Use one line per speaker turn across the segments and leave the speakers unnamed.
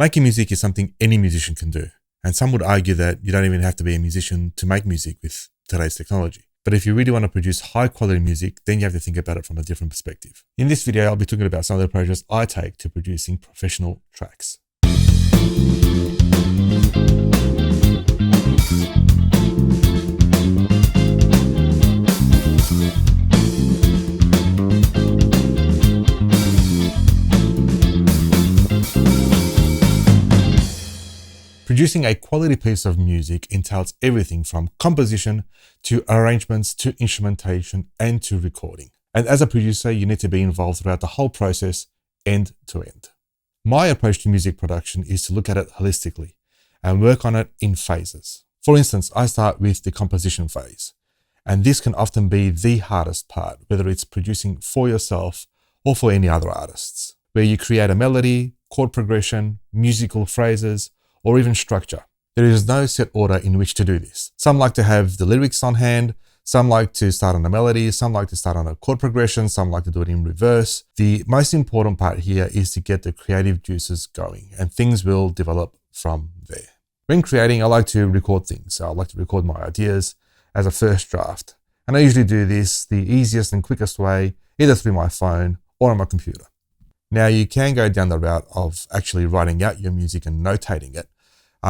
Making music is something any musician can do, and some would argue that you don't even have to be a musician to make music with today's technology. But if you really want to produce high quality music, then you have to think about it from a different perspective. In this video, I'll be talking about some of the approaches I take to producing professional tracks. Producing a quality piece of music entails everything from composition to arrangements to instrumentation and to recording. And as a producer, you need to be involved throughout the whole process, end to end. My approach to music production is to look at it holistically and work on it in phases. For instance, I start with the composition phase, and this can often be the hardest part, whether it's producing for yourself or for any other artists, where you create a melody, chord progression, musical phrases, or even structure. There is no set order in which to do this. Some like to have the lyrics on hand, some like to start on a melody, some like to start on a chord progression, some like to do it in reverse. The most important part here is to get the creative juices going, and things will develop from there. When creating, I like to record things. I like to record my ideas as a first draft. And I usually do this the easiest and quickest way, either through my phone or on my computer. Now, you can go down the route of actually writing out your music and notating it,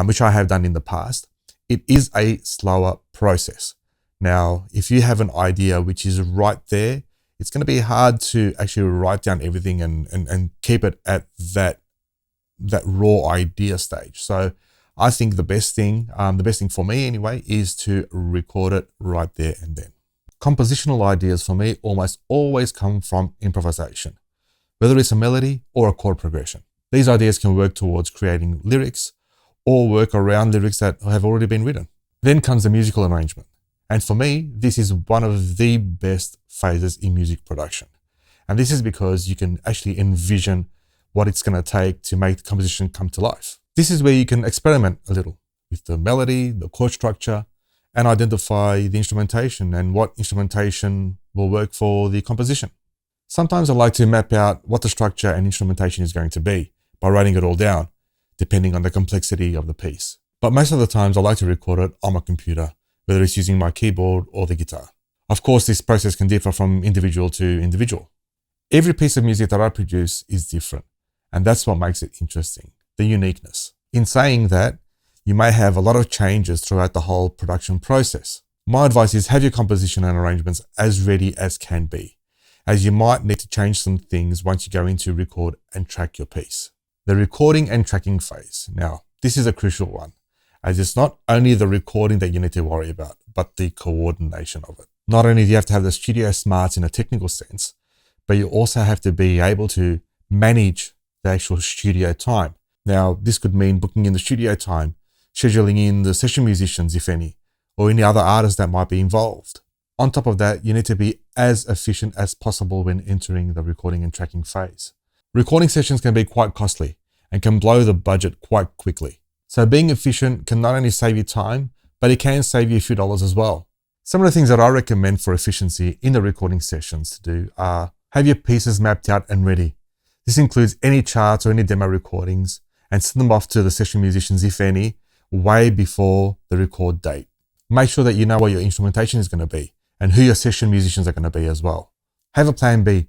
which I have done in the past. It is a slower process. Now, if you have an idea which is right there, it's going to be hard to actually write down everything and keep it at that raw idea stage. So I think the best thing for me anyway, is to record it right there and then. Compositional ideas for me almost always come from improvisation, whether it's a melody or a chord progression. These ideas can work towards creating lyrics or work around lyrics that have already been written. Then comes the musical arrangement. And for me, this is one of the best phases in music production. And this is because you can actually envision what it's going to take to make the composition come to life. This is where you can experiment a little with the melody, the chord structure, and identify the instrumentation and what instrumentation will work for the composition. Sometimes I like to map out what the structure and instrumentation is going to be by writing it all down, depending on the complexity of the piece. But most of the times I like to record it on my computer, whether it's using my keyboard or the guitar. Of course, this process can differ from individual to individual. Every piece of music that I produce is different, and that's what makes it interesting, the uniqueness. In saying that, you may have a lot of changes throughout the whole production process. My advice is have your composition and arrangements as ready as can be, as you might need to change some things once you go into record and track your piece. The recording and tracking phase. Now, this is a crucial one, as it's not only the recording that you need to worry about, but the coordination of it. Not only do you have to have the studio smarts in a technical sense, but you also have to be able to manage the actual studio time. Now, this could mean booking in the studio time, scheduling in the session musicians, if any, or any other artists that might be involved. On top of that, you need to be as efficient as possible when entering the recording and tracking phase. Recording sessions can be quite costly and can blow the budget quite quickly. So being efficient can not only save you time, but it can save you a few dollars as well. Some of the things that I recommend for efficiency in the recording sessions to do are have your pieces mapped out and ready. This includes any charts or any demo recordings, and send them off to the session musicians, if any, way before the record date. Make sure that you know what your instrumentation is going to be and who your session musicians are going to be as well. Have a plan B.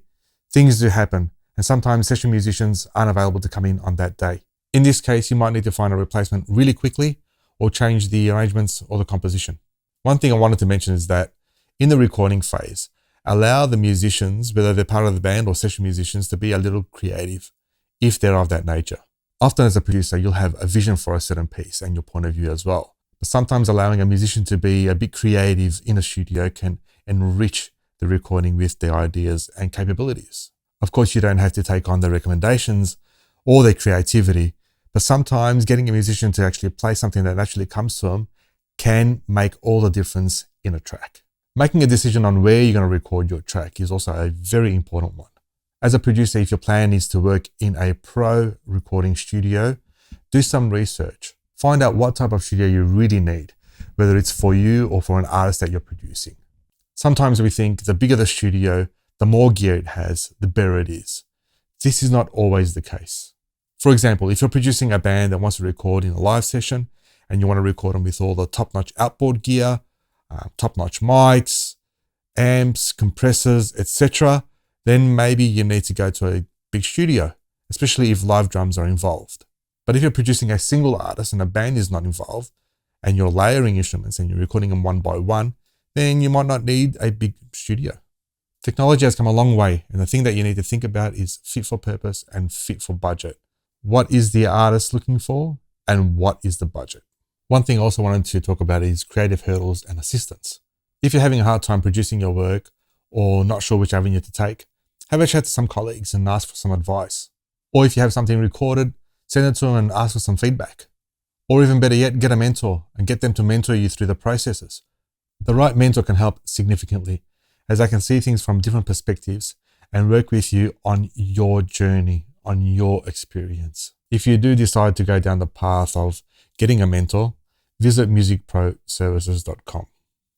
Things do happen, and sometimes session musicians aren't available to come in on that day. In this case, you might need to find a replacement really quickly or change the arrangements or the composition. One thing I wanted to mention is that in the recording phase, allow the musicians, whether they're part of the band or session musicians, to be a little creative if they're of that nature. Often as a producer, you'll have a vision for a certain piece and your point of view as well. But sometimes allowing a musician to be a bit creative in a studio can enrich the recording with their ideas and capabilities. Of course, you don't have to take on their recommendations or their creativity, but sometimes getting a musician to actually play something that naturally comes to them can make all the difference in a track. Making a decision on where you're going to record your track is also a very important one. As a producer, if your plan is to work in a pro recording studio, do some research. Find out what type of studio you really need, whether it's for you or for an artist that you're producing. Sometimes we think the bigger the studio, the more gear it has, the better it is. This is not always the case. For example, if you're producing a band that wants to record in a live session and you want to record them with all the top-notch outboard gear, top-notch mics, amps, compressors, etc., then maybe you need to go to a big studio, especially if live drums are involved. But if you're producing a single artist and a band is not involved, and you're layering instruments and you're recording them one by one, then you might not need a big studio. Technology has come a long way, and the thing that you need to think about is fit for purpose and fit for budget. What is the artist looking for, and what is the budget? One thing I also wanted to talk about is creative hurdles and assistance. If you're having a hard time producing your work or not sure which avenue to take, have a chat to some colleagues and ask for some advice. Or if you have something recorded, send it to them and ask for some feedback. Or even better yet, get a mentor and get them to mentor you through the processes. The right mentor can help significantly, as I can see things from different perspectives and work with you on your journey, on your experience. If you do decide to go down the path of getting a mentor, visit musicproservices.com.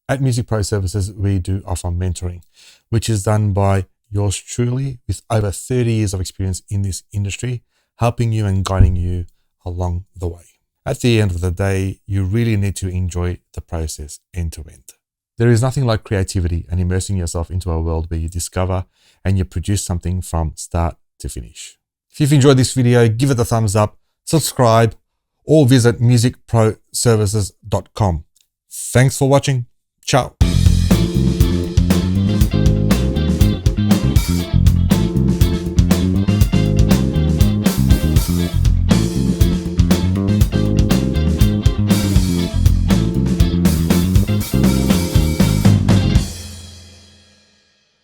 At Music Pro Services, we do offer mentoring, which is done by yours truly with over 30 years of experience in this industry, helping you and guiding you along the way. At the end of the day, you really need to enjoy the process end to end. There is nothing like creativity and immersing yourself into a world where you discover and you produce something from start to finish. If you've enjoyed this video, give it a thumbs up, subscribe, or visit musicproservices.com. Thanks for watching. Ciao.